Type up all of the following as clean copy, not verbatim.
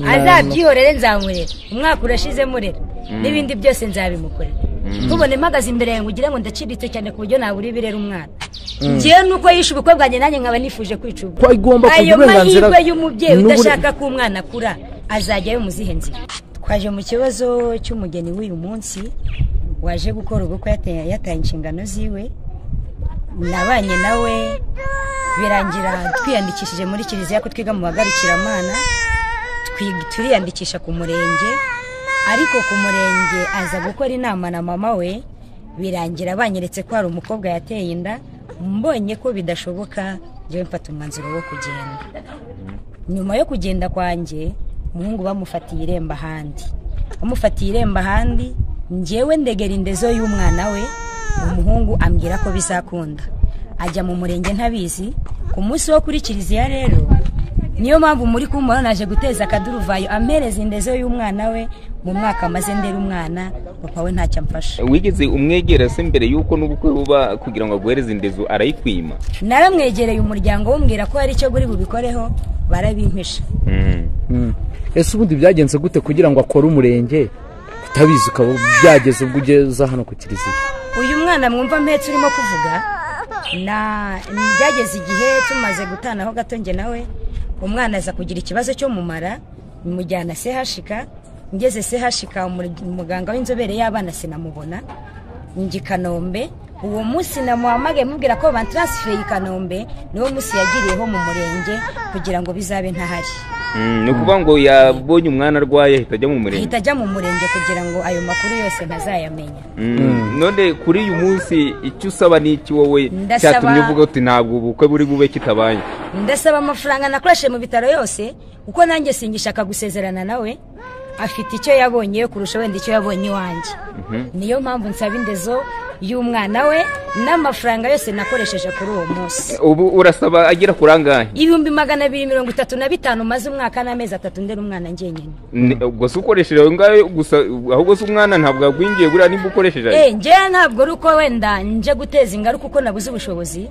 azabyihorere nzamurera umwaka urashize murera n'ibindi byose nzabimukorera tubone mpagaze imbere yangu ugira ngo ndaciritse cyane ku buryo nabura ibirera umwana ngiye nuko yishe ubukwe bwanjye nanjye nkaba nifuje kwicuba ayo mahirwe y'umubyeyi udashaka ko umwana akura azajyayo mu zihe nzira. Twaje mu kibazo cy'umugeni w'uyu munsi waje gukora ubukwe yataye inshingano ziwe, nabanye nawe birangira twiyandikishije muri kiliziya ko twiga mu bagarukiramana, turiyandikisha ku murenge, ariko ku murenge aza gukora inama na mama we, birangira banyeretse ko hari umukobwa yateye inda, mbonye ko bidashoboka njyewe mfata umwanzuro wo kugenda. Nyuma yo kugenda kwanjye umuhungu bamufatiye iremba handi, njyewe ndegera indezo y'umwana we, umuhungu ambwira ko bizakunda, ajya mu murenge ntabizi. Ku munsi wo kuri kiliziya rero niyo mpamvu muri kumubona naje guteza akaduruvayo, ampereza indezo y'umwana we mu mwaka amaze ndera umwana, papa we ntacyo amfasha. Wigeze umwegera se mbere yuko n'ubukwe buba kugira ngo aguhereze indezo arayikwima? Naramwegereye umuryango wombwira ko hari icyo guri bubikoreho, barabimpisha. Ese ubundi byagenze gute kugira ngo akore umurenge utabizi ukaba byageze ubwo ugeza hano ku kiliziya? Uyu mwana mwumva mpetse urimo kuvuga byageze igihe tumaze gutanaho gato njye nawe, umwana aza kugira ikibazo cyo mumara, mujyana sehashika, ngeze sehashika umuganga w'inzobere y'abana sinamubona, ngi Kanombe. Uwo munsi namuhamagaye mubwira ko bantransfer i Kanombe, niwo munsi yagiriyeho mu murenge kugira ngo bizabe ntahari. No kuvuga ngo yabonye umwana arwaye hitajya mu murenge, kugira ngo ayo makuru yose ntazayamenya. None kuri uyu munsi icyo usaba ni iki wowe cyatumye uvuga uti ntabwo ubukwe buri bube kitabaye? Ndasaba amafaranga nakoreshe mu bitaro yose, uko nanjye singishaka gusezerana nawe, afite icyo yabonye kurusha wenda icyo yabonye iwanjye. Niyo mpamvu nsaba indezo y'umwana we n'amafaranga yose nakoresheje kuri uwo munsi. Ubu urasaba agera kurangahe? 235 maze umwaka n'amezi 3 ndera umwana ngenyene. Ubwo se ukoresheje ngayo gusa, ahubwo se umwana ntabwo agwingiye buriya nimba ukoresheje? Nje ntabwo ruko wenda nje guteza ingaruka uko nabuze ubushobozi,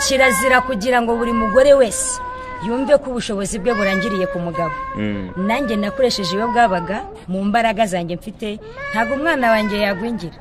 kirazira kugira ngo buri mugore wese yumve ko ubushobozi bwe burangiriye ku mugabo. Nanjye nakoresheje iyo bwabaga mu mbaraga zanjye mfite, ntabwo umwana wanjye yagwingira.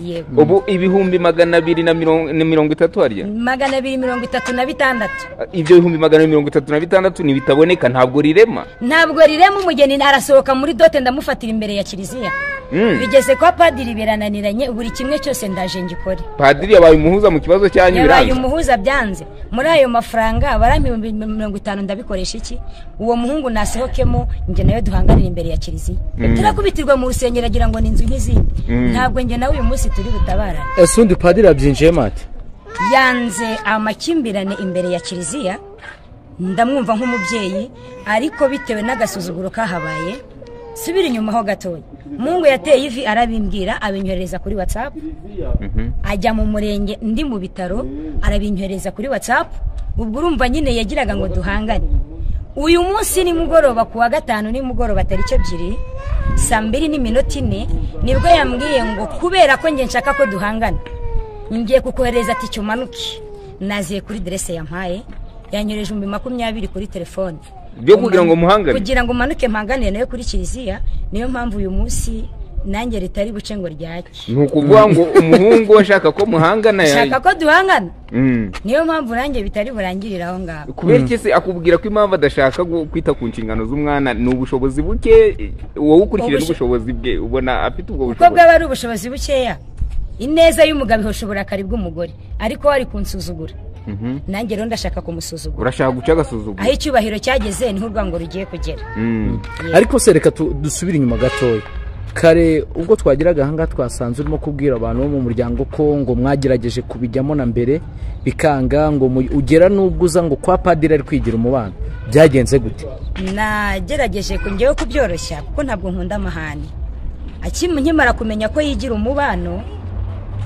Yego. Ubu 230 hariya? 236. Ibyo 236 nibitaboneka ntabwo rirema? Ntabwo rirema. Umugeni arasohoka muri dote ndamufatira imbere ya kiliziya. Bigeze kwa padiri birananiranye, buri kimwe cyose ndaje ngikore. Padiri yabaye umuhuza mu kibazo cyanyu biranze? Yabaye umuhuza byanze. Muri ayo mafaranga barampi 50 ndabikoresha iki? Uwo muhungu nasohokemo nge nayo duhanganira imbere ya kiliziya. Turakubitirwa mu rusengero agira ngo ninzu nk'izindi. Ntabwo nge nawe uyu munsi turi butabarana. Ese undi padiri abyinjiye mate? Yanze amakimbirane imbere ya kiliziya, ndamwumva nk'umubyeyi, ariko bitewe n'agasuzuguro kahabaye, subira inyuma ho gatoya. Mungu yateye ivi arabimbwira, abinyohereza kuri WhatsApp. Ajya mu murenge ndi mu bitaro, arabinyohereza kuri WhatsApp. Ubwo urumva nyine yagiraga ngo duhangane. Uyu munsi ni mugoroba kuwa gatanu, ni mugoroba tariki 2 saa 2:04 nibwo yambwiye ngo kubera ko nge nshaka ko duhangana, ngiye kukohereza ati cyumanuke. Naziye kuri adresse yampaye, yanyoreje 20 kuri telefone byo kugira ngo muhangane, kugira ngo manuke mpangane nayo kuri kiliziya. Niyo mpamvu uyu munsi nanjye ritari buce ngo ryaki. Nukuvuga ngo umuhungu ashaka ko muhangana, ashaka ko duhangana. Niyo mpamvu nanjye bitari burangirira aho ngaho. Kubera iki se akubwira ko impamvu adashaka kwita ku nshingano z'umwana ni ubushobozi buke? Wowe ukurikije n'ubushobozi bwe ubona afite ubwo bushobozi? Ko bwaba ari ubushobozi bukeya, ineza y'umugabo ihoshobora karibwa umugore, ariko wari kunsuzugura. Nanjye rero ndashaka kumusuzugura. Urashaka guca agasuzugura? Aho icyubahiro cyageze niho urwango rugiye kugera. Ariko se reka dusubire inyuma gatoya. Kare ubwo twagiraga hanga twasanze urimo kubwira abantu bo mu muryango ko ngo mwagerageje kubijyamo na mbere bikanga, ngo ugera nubwo uza ngo kwa padiri ari kwigira umubano. Byagenze gute? Nagerageje kungewe kubyoroshya kuko ntabwo nkunda amahane. Nkimara kumenya ko yigira umubano,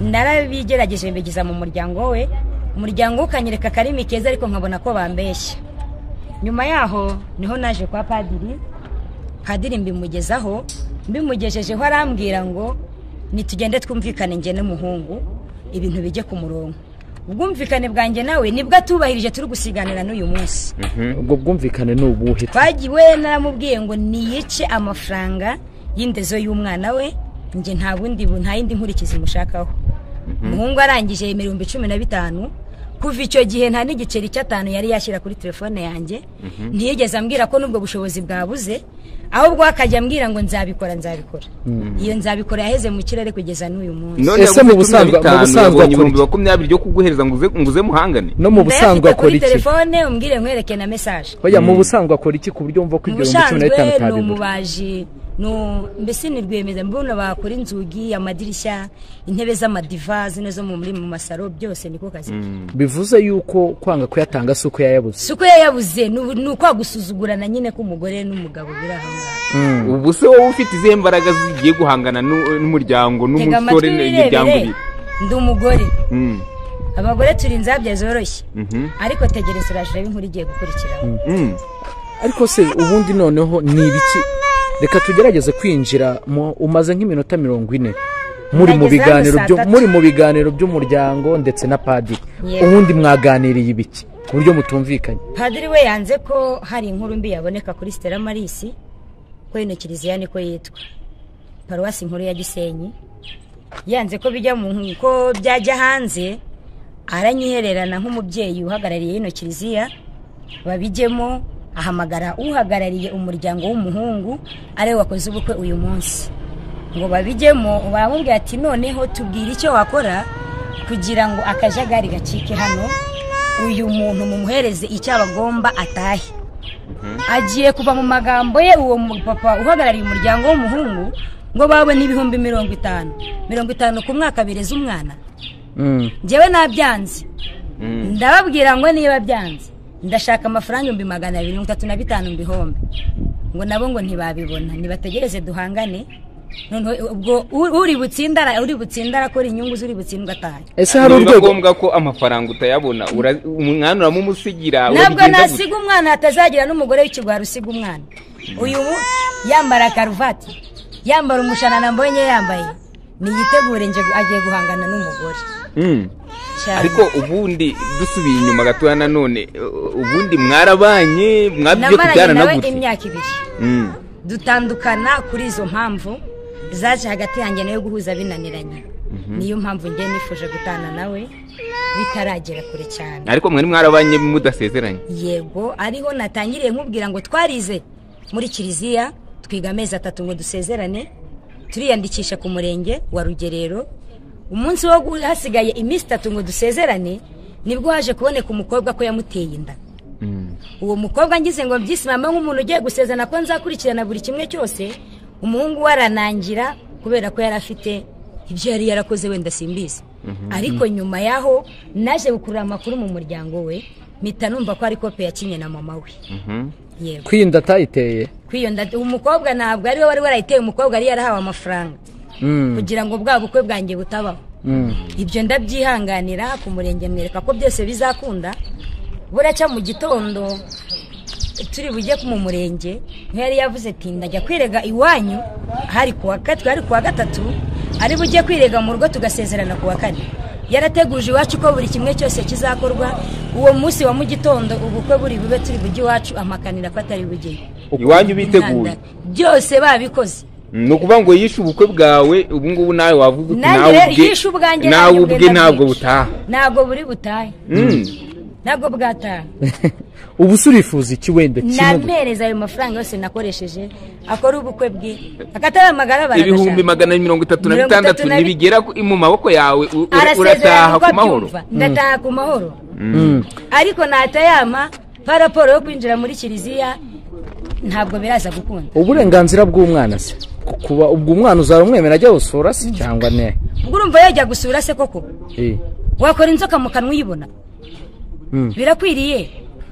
narabigerageje mbigiza mu muryango we. Umuryango ukanyereka karimi keza, ariko nkabona ko bambeshya. Nyuma yaho niho naje kwa padiri. Padiri mbimugejejeho arambwira ngo nitugende twumvikane nge n'umuhungu ibintu bijye ku murongo. ubwumvikane bwanjye nawe nibwo atubahirije turi gusiganira n'uyu munsi. ubwo bwumvikane ni ubuhe? twagiwe naramubwiye ngo niyice amafaranga y'indezo y'umwana we, njye nta yindi nkurikizi mushakaho. umuhungu arangije 15,000, kuva icyo gihe nta n'igiceri cy'atanu yari yashyira kuri telefone yanjye. ntiyigeze ambwira ko nubwo bushobozi bwabuze, ahubwo akajya ambwira ngo nzabikora. iyo nzabikora yaheze mu kirere kugeza n'uyu munsi. ese mu busanzwe akora 20 byo kuguhereza nguze muhangane? no mu busanzwe akora iki? telefone umbwire nkwereke na message. oya mu busanzwe akora iki ku buryo mva ko ibyo 15,000 ni umubaji, mbese ni rwemeza mbona bakora inzugi, amadirishya, intebe z'amadiva zino zo mu masaro, byose niko kazi. bivuze yuko kwanga kuyatanga suko yayabuze ni ukwagusuzugurana nyine k'umugore n'umugabo birahanga. ubu se wowe ufite izihe mbaraga zigiye guhangana n'umuryango n'umusore n'imiryango ibiri? ndi umugore, abagore turi inzabya zoroshye, ariko tegereza urajura inkuru igiye gukurikiraho. ariko se ubundi noneho ni ibiki? reka tugerageze kwinjira umaze nk'iminota 40 muri mu biganiro by'umuryango ndetse na padiri. ubundi mwaganiriye ibiki ku buryo mutumvikanye? padiri we yanze ko hari inkuru mbi yaboneka kuri Stella Marisi, ko ino kiliziya niko yitwa, paruwasi nkuru ya Gisenyi. yanze ko bijya ko byajya hanze, aranyihererana nk'umubyeyi uhagarariye ino kiliziya babijyemo. ahamagara uhagarariye umuryango w'umuhungu ari wakoze ubukwe uyu munsi ngo babijyemo. baramubwira ati noneho tubwire icyo wakora kugira ngo akajagari gacike hano, uyu muntu mumuhereze icyo abagomba atahe. agiye kuva mu magambo ye uwo papa uhagarariye umuryango w'umuhungu ngo babone 50,000 ku mwaka bireza umwana. njyewe nabyanze, ndababwira ngo niba byanze ndashaka amafaranga 235 mbihombe. ngo nabo ngo ntibabibona, nibategereze duhangane. noneho ubwo uri butsindara akora inyungu zuri butsindwa atahe. ese hari urwego ngombwa ko amafaranga utayabona umwana uramumusigira? ntabwo nasiga umwana hatazagira n'umugore w'ikigwaro usiga umwana. uyu yambara karuvati, yambara umushanana mbonye yambaye, niyitegure nje agiye guhangana n'umugore. ariko ubundi dusubiye inyuma gatoya nanone, ubundi mwarabanye mwabyo kubyara na gute? imyaka 2 dutandukana kuri izo mpamvu zaje hagati yanjye nayo guhuza binaniranye. niyo mpamvu ngiye nifuje gutana nawe bitaragera kure cyane. ariko mwari mwarabanye mudasezeranye? yego, ariho natangiriye nkubwira ngo twarize muri kiliziya twiga amezi 3 ngo dusezerane. turiyandikisha ku murenge wa Rugerero. umunsi wo hasigaye iminsi 3 ngo dusezerane nibwo haje kuboneka umukobwa ko yamuteye inda. uwo mukobwa ngize ngo mbyisima nk'umuntu ugiye gusezerana ko nzakurikirana buri kimwe cyose. umuhungu waranangira kubera ko yari afite ibyo yari yarakoze wenda simbizi. ariko nyuma yaho naje gukurura amakuru mu muryango we, mpita numva ko ari kope yakinye na mama we. yego, kwinda atayiteye. kwiyonda umukobwa ntabwo ari we wari warayiteye, umukobwa ari yarahawe amafaranga kugira ngo bwa bukwe bwanjye butabaho. ibyo ndabyihanganira ku murenge, mwereka ko byose bizakunda. buracya mu gitondo turi bujye mu murenge, yari yavuze ati ndajya kwirega iwanyu, hari kuwa 3 ari bujye kwirega mu rugo tugasezerana kuwa 4. yarateguje iwacu ko buri kimwe cyose kizakorwa uwo munsi wa mu gitondo, ubukwe buri bube turi bujye iwacu, amakanira ko atari bujye iwanyu biteguye byose babikoze. nukuvuga ngo yishe ubukwe bwawe, ubu ngubu nawe wavuze uti nawe ubwe ntabwo butaha. ntabwo buri butahe, ntabwo bwataha. ubu surifuza iki wenda nampereza ayo mafaranga yose nakoresheje akora ubukwe bwe, akataramagara baragashaka 36,000 nibigera mu maboko yawe urataha ku mahoro. ndataha ku mahoro. ariko natayama paraporo yo kwinjira muri kiliziya ntabwo biraza gukunda. uburenganzira bw'umwana se kuba ubwo umwana uzarumwemera ajya gusura se cyangwa ne? urumva yajya gusura se koko? wakora inzoka mu kanwa uyibona? birakwiriye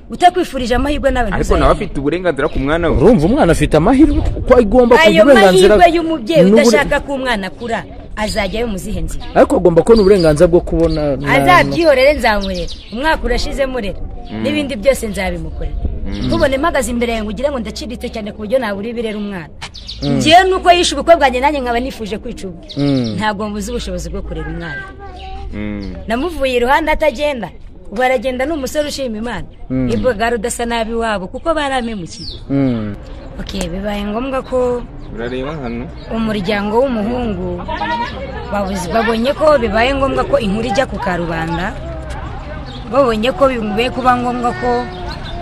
utakwifurije amahirwe nawe. ariko nawe afite uburenganzira ku mwana we. urumva umwana afite amahirwe ko agomba kugira uburenganzira. ayo mahirwe y'umubyeyi udashaka ko umwana akura azajyayo mu zihe nzira? ariko agomba kubona uburenganzira bwo kubona. azabyihorere, nzamurera. umwaka urashize murera, n'ibindi byose nzabimukorera. tubone mpagaze imbere yanjye ugira ngo ndaciritse cyane ku buryo nabura ibirera umwana. ngewe nuko yishe ubukwe bwanjye nanjye nkaba nifuje kwica ubwe, ntabwo mbuze ubushobozi bwo kurera umwana. namuvuye iruhande atagenda ubwo aragenda n'umusore ushima Imana ibwo udasa nabi wabo kuko baramemukiye bibaye ngombwa ko urareba hano umuryango w'umuhungu babonye ko bibaye ngombwa ko inkuru ijya ku karubanda babonye ko bimuye kuba ngombwa ko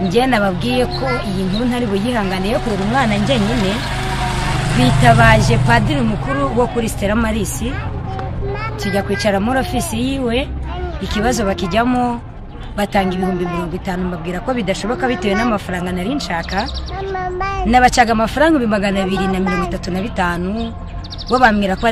njye nababwiye ko iyi nkuru ntari buyihangane yo kurera umwana njye nyine bitabaje padiri mukuru wo kuri Stella Marisi tujya kwicara muri ofisi yiwe ikibazo bakijyamo batanga 50,000 mbabwira ko bidashoboka bitewe n'amafaranga nari nshaka nabacaga amafaranga 235 bo bambwira ko